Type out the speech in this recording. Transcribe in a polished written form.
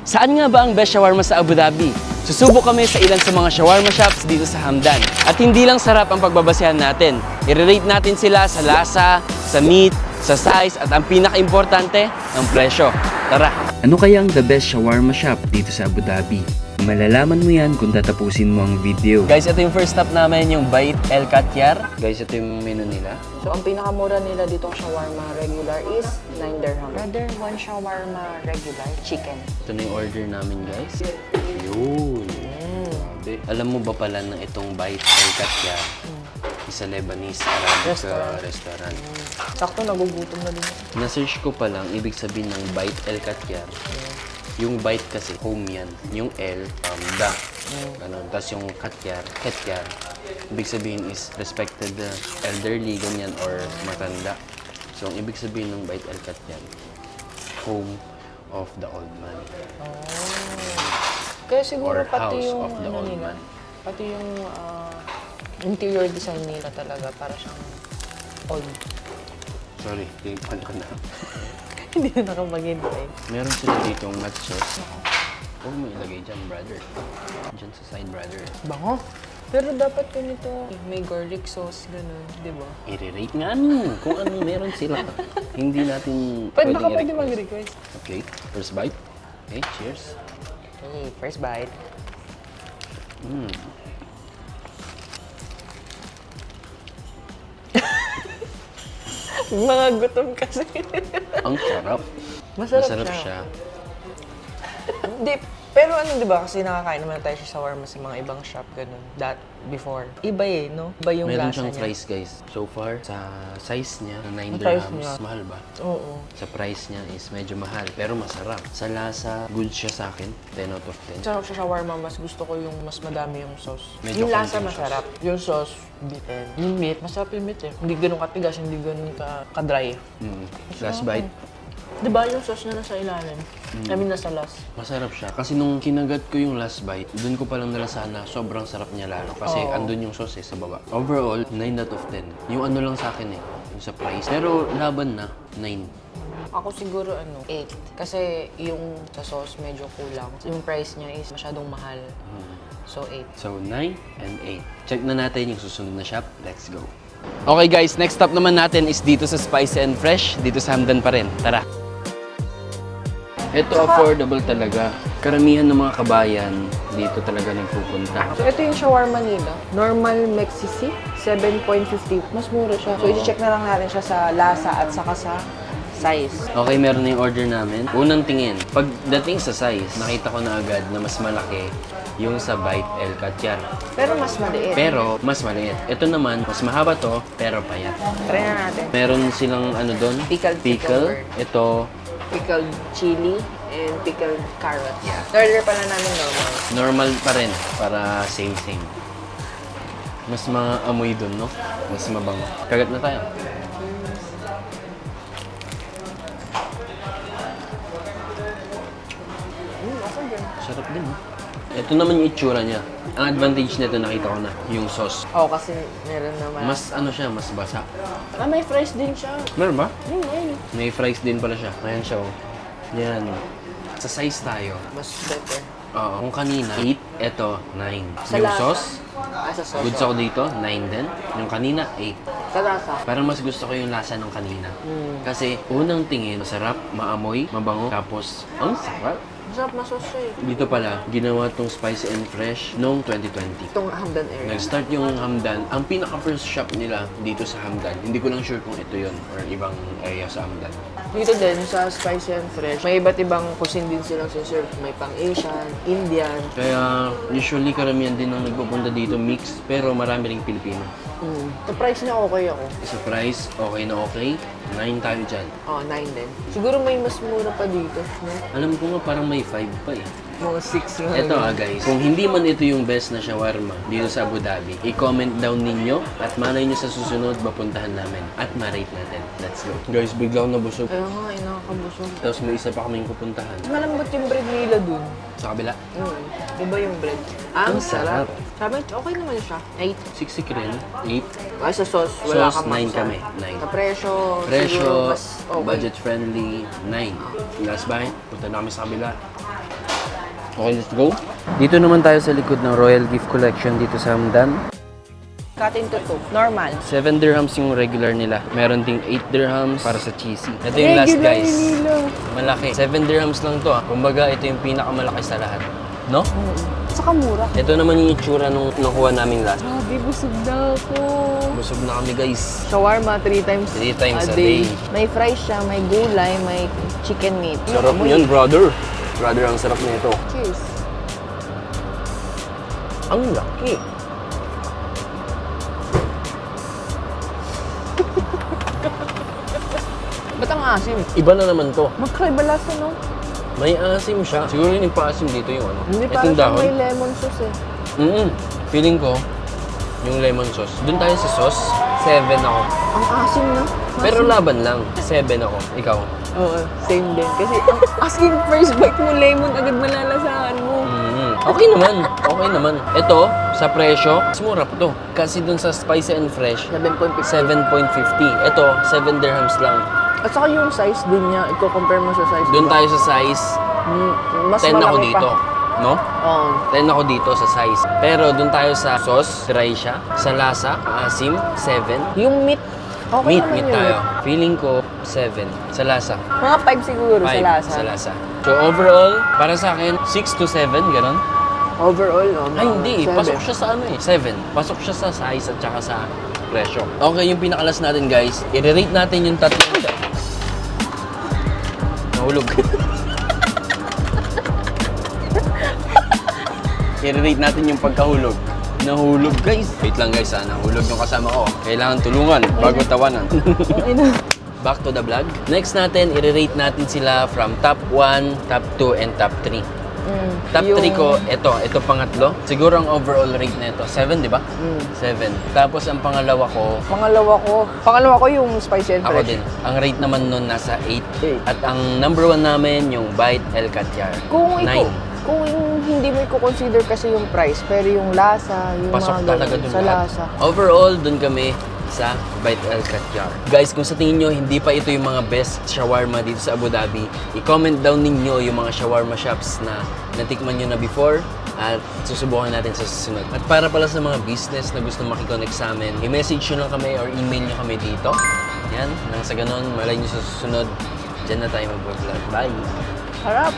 Saan nga ba ang best shawarma sa Abu Dhabi? Susubok kami sa ilan sa mga shawarma shops dito sa Hamdan. At hindi lang sarap ang pagbabasehan natin. I-rate natin sila sa lasa, sa meat, sa size, at ang pinaka-importante, ang presyo. Tara! Ano kaya ang the best shawarma shop dito sa Abu Dhabi? Malalaman mo yan kung tatapusin mo ang video. Guys, ito yung first stop namin, yung Bait El Katyar. Guys, ito yung menu nila. So, ang pinakamura nila dito ang shawarma regular is 9 dirham. Rather, one shawarma regular, chicken. Ito na yung order namin, guys. Yun. Grabe. Alam mo ba pala na itong Bait El Katyar is a Lebanese Arabic restaurant. Sakto, nagugutom na din. Na-search ko pa lang, ibig sabihin ng Bait El Katyar. Yung bite kasi, home yan. Yung L, da. Ganun. Tapos yung katyar, ibig sabihin is respected elderly, ganyan, or matanda. So, ang ibig sabihin ng Bait El Katyar, home of the old man. Kaya siguro Or pati house yung, of the old man. pati yung interior design nila talaga para siyang old. Sorry, tingnan ko na. Hindi na nakapaghintay. Meron sila ditong nut sauce. Huwag mo ilagay dyan, brother. Dyan sa side, brother. Bango. Pero dapat ganito, may garlic sauce, gano'n, di ba? I-rate nga mo kung ano meron sila. Hindi natin Pwede i-request. mag-request. Okay, first bite. Okay, cheers. Okay, first bite. Mga gutom kasi. Ang sarap. Masarap siya. Hindi, pero ano, di ba, kasi nakakain naman tayo sa shawarma sa mga ibang shop, ganun. Before. Iba no? Iba yung Meron lasa siyang niya. fries, guys. So far, sa size niya, na 9 Ang price dirhams, niya. mahal ba? Oo. Sa price niya is medyo mahal, pero masarap. Sa lasa, good siya sa akin. 10 out of 10. Sa shawarma, mas gusto ko yung mas madami yung sauce. Medyo Yung lasa konting masarap. Yung sauce, bitin. Yung meat, masarap yung meat eh. Hindi ganun katigas, hindi ganun ka-dry. Last bite, Di ba yung sauce na nasa ilalim? I mean, nasa last. masarap siya. Kasi nung kinagat ko yung last bite, dun ko palang nalasahan na sobrang sarap niya lalo. Kasi andun yung sauce sa baba. Overall, 9 out of 10. Yung ano lang sa akin yung sa price. Pero laban na, 9. Ako siguro 8. Kasi yung sa sauce medyo kulang. Yung price niya is masyadong mahal. So 8. So, 9 and 8. Check na natin yung susunod na shop. Let's go. Okay guys, next stop naman natin is dito sa Spicy and Fresh. Dito sa Hamdan pa rin. Tara. Ito affordable talaga. Karamihan ng mga kabayan dito talaga nagpupunta. So ito yung shawarma nila. Normal Mexisi, 7.50. Mas mura siya. So i-check na lang natin siya sa lasa at saka sa size. Okay, meron na yung order namin. Unang tingin, pagdating sa size, nakita ko na agad na mas malaki yung sa Bait El Katyar. Pero mas maliit. Pero mas maliit. Ito naman, mas mahaba to, pero payat. Try na natin. Meron silang ano doon? Pickled Pickle. cucumber. Ito, Pickled chili and pickled carrots. Yeah. Order pala namin normal. normal pa rin. Para same. Mas maamoy doon, no? Mas mabango. Kagat na tayo. Asa dyan? Sarap din, no? Ito naman yung itsura niya. Ang advantage nito, nakita ko na, yung sauce. Oo, kasi meron naman. Mas ano siya, mas basa. may fries din siya. Meron ba? Ayun. May fries din pala siya. Ayan siya, oh. Yan. Sa size tayo. Mas better. Oo. Kung kanina, 8, eto, 9. Sa Yung lasa. sauce, Sa sauce. goods ako dito, 9 din. Yung kanina, 8. Sa lasa. Parang mas gusto ko yung lasa ng kanina. Kasi unang tingin, masarap, maamoy, mabango, tapos ang sarap. Masarap na sauce siya eh. Dito pala, ginawa tong Spicy and Fresh noong 2020. Itong Hamdan area. Nag-start yung Hamdan. Ang pinaka-first shop nila dito sa Hamdan, hindi ko lang sure kung ito yon or ibang area sa Hamdan. Dito din, sa Spicy and Fresh, may iba't ibang cuisine din silang serve. May pang-Asian, Indian. Kaya usually karamihan din ang nagpupunta dito mix, pero marami ring Pilipino. Sa price niya okay ako. Sa price, okay na okay. 9 tayo dyan. 9 din. Siguro may mas mura pa dito, no? Alam ko nga parang may 5 pa eh. Mga 6 nga. Ito guys, kung hindi man ito yung best na shawarma dito sa Abu Dhabi, i-comment down ninyo at malay nyo sa susunod mapuntahan namin at ma-rate natin. Let's go. Guys, bigla akong nabusog. Kaya nga, nakakabusog. Tapos may isa pa kaming pupuntahan. Malambot yung bread nila dun. Sa kabila. Diba yung bread? Ang sarap. Sabi, okay naman siya. 8. Siksik rin. 8. Ay, sa sauce, wala Sauce, ka 9 kami. 9. Sa presyo, Presyo, siguro mas okay. budget friendly, 9. Last bite, punta na kami sa kabila. Okay, let's go. Dito naman tayo sa likod ng Royal Gift Collection dito sa Hamdan. Cut into 2. Normal. 7 dirhams yung regular nila. Meron ding 8 dirhams para sa cheesy. Ito yung last, guys. Malaki. 7 dirhams lang to. Kumbaga, ito yung pinakamalaki sa lahat. No? Saka mura. Ito naman yung itsura nung nakuha naming last. Grabe, busog na ako. Busog na kami, guys. Shawarma 3 times, 3 times a day. May fries siya, may gulay, may chicken meat. Sarap Amoy. yun, brother. Brother, ang sarap nito. Cheers. Ang laki. Ba't ang asim? Iba na naman to. Magkaiba lasa, no? May asim siya. Siguro yung paasim dito yung ano. Hindi, Itong parang dahon. may lemon sauce eh. Feeling ko, yung lemon sauce. Doon tayo sa sauce, 7 ako. Ang asim, no? Pero laban lang, 7 ako. Ikaw? Oo, same din. Kasi ang asking first bite mo, lemon, agad malalasahan mo. Okay naman. Okay naman. Ito, sa presyo, mas mura pa to. Kasi doon sa spicy and fresh, 7.50. 7.50. Ito, 7 dirhams lang. At saka yung size din niya, i-compare mo sa size. Doon diba? tayo sa size, Mas 10 ako malaki dito. Pa. No? Oo. 10 ako dito sa size. Pero doon tayo sa sauce, dry siya. Sa lasa, asim, 7. Yung meat, okay Meat, naman meat yun. tayo. Feeling ko, 7. Sa lasa. Mga 5 siguro 5 sa lasa. sa lasa. So overall, para sa akin, 6 to 7, gano'n? Overall, no? Ay, hindi. 7. Pasok siya sa ano eh. 7. Pasok siya sa size at saka sa presyo. Okay, yung pinakalas natin, guys. I-rate natin yung tatlong... Nahulog. I-rate natin yung pagkahulog. Nahulog, guys. Wait lang, guys. Nahulog yung kasama ko. Kailangan tulungan bago tawanan. Back to the vlog. Next natin, i-rate natin sila from top 1, top 2, and top 3. Top 3 ko, ito pangatlo. Siguro ang overall rate na ito, 7, di ba? 7. Tapos ang pangalawa ko, Pangalawa ko yung spicy and ako fresh. din. Ang rate naman nun nasa 8. 8. At ang number 1 namin, yung Bite El Catyar. 9. Kung hindi mo i-consider kasi yung price, pero yung lasa, yung Pasok mga talaga ganun, dun sa lahat. lasa. Overall, dun kami sa Bite El Catyar. Guys, kung sa tingin nyo, hindi pa ito yung mga best shawarma dito sa Abu Dhabi, i-comment down ninyo yung mga shawarma shops na natikman nyo na before at susubukan natin sa susunod. At para pala sa mga business na gusto makikonnect sa amin, i-message nyo lang kami or email nyo kami dito. Yan, nang sa ganun, malay nyo sa susunod, dyan na tayo mag-vlog. Bye! Harap!